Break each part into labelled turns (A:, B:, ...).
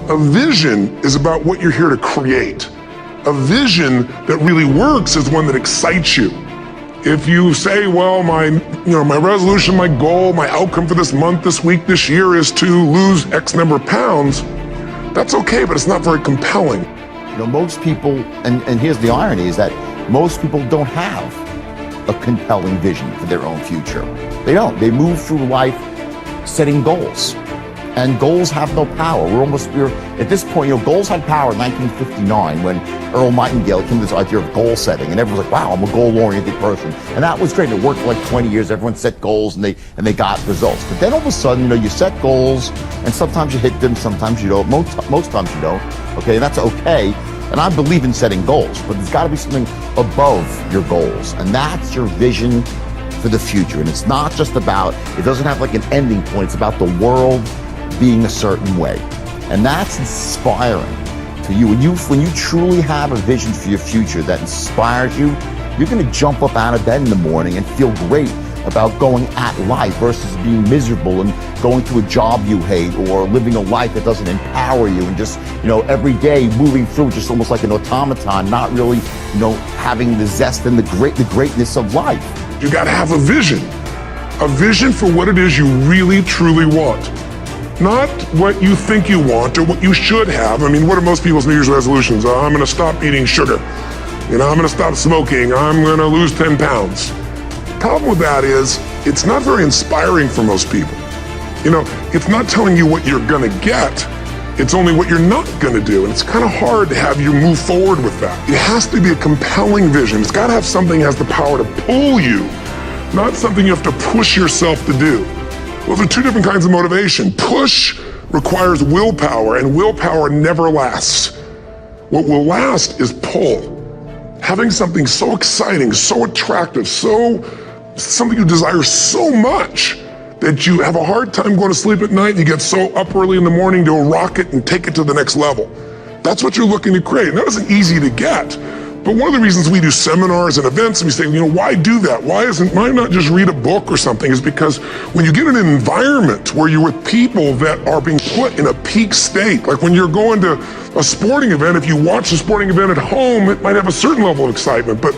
A: A vision is about what you're here to create. A vision that really works is one that excites you. If you say, well, my resolution, my goal, my outcome for this month, this week, this year is to lose X number of pounds, that's okay, but it's not very compelling.
B: Most people, and here's the irony, is that most people don't have a compelling vision for their own future. They don't. They move through life setting goals. And goals have no power. We're at this point, goals had power in 1959 when Earl Nightingale came to this idea of goal setting, and everyone's like, wow, I'm a goal-oriented person. And that was great. It worked for like 20 years. Everyone set goals and they got results. But then all of a sudden, you set goals, and sometimes you hit them, sometimes you don't. Most times you don't. Okay, and that's okay. And I believe in setting goals, but there's got to be something above your goals, and that's your vision for the future. And it's not just about, it doesn't have like an ending point. It's about the world being a certain way. And that's inspiring to you. When you truly have a vision for your future that inspires you, you're going to jump up out of bed in the morning and feel great about going at life versus being miserable and going to a job you hate or living a life that doesn't empower you and just, every day moving through just almost like an automaton, not really, having the zest and the greatness of life.
A: You got to have a vision for what it is you really, truly want. Not what you think you want or what you should have. I mean, what are most people's New Year's resolutions? I'm going to stop eating sugar. I'm going to stop smoking. I'm going to lose 10 pounds. The problem with that is it's not very inspiring for most people. It's not telling you what you're going to get. It's only what you're not going to do. And it's kind of hard to have you move forward with that. It has to be a compelling vision. It's got to have something that has the power to pull you, not something you have to push yourself to do. Well, there are two different kinds of motivation. Push requires willpower, and willpower never lasts. What will last is pull. Having something so exciting, so attractive, something you desire so much that you have a hard time going to sleep at night and you get so up early in the morning to rock it and take it to the next level. That's what you're looking to create. And that isn't easy to get. But one of the reasons we do seminars and events and we say, why do that? Why not just read a book or something? Is because when you get in an environment where you're with people that are being put in a peak state, like when you're going to a sporting event, if you watch a sporting event at home, it might have a certain level of excitement. But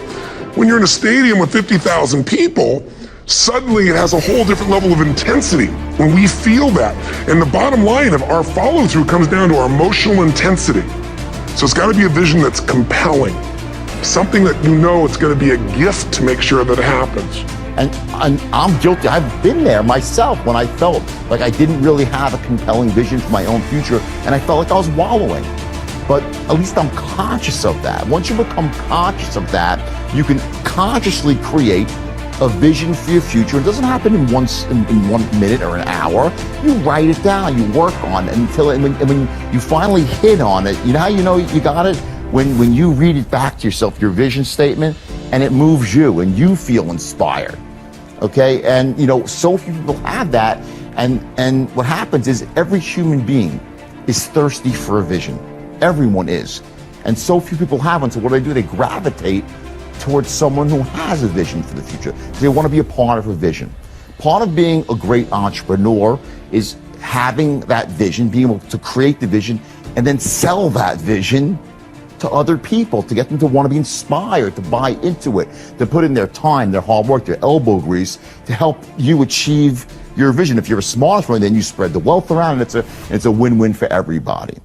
A: when you're in a stadium with 50,000 people, suddenly it has a whole different level of intensity. When we feel that. And the bottom line of our follow-through comes down to our emotional intensity. So it's got to be a vision that's compelling. Something that it's going to be a gift to make sure that it happens.
B: And I'm guilty. I've been there myself when I felt like I didn't really have a compelling vision for my own future, and I felt like I was wallowing. But at least I'm conscious of that. Once you become conscious of that, you can consciously create a vision for your future. It doesn't happen in 1 minute or an hour. You write it down, you work on it and when you finally hit on it, how you got it? When you read it back to yourself, your vision statement, and it moves you and you feel inspired, okay? And, so few people have that. And what happens is every human being is thirsty for a vision. Everyone is. And so few people have one. So what do? They gravitate towards someone who has a vision for the future. They want to be a part of a vision. Part of being a great entrepreneur is having that vision, being able to create the vision, and then sell that vision to other people, to get them to want to be inspired, to buy into it, to put in their time, their hard work, their elbow grease, to help you achieve your vision. If you're a smart one, then you spread the wealth around, and it's a win-win for everybody.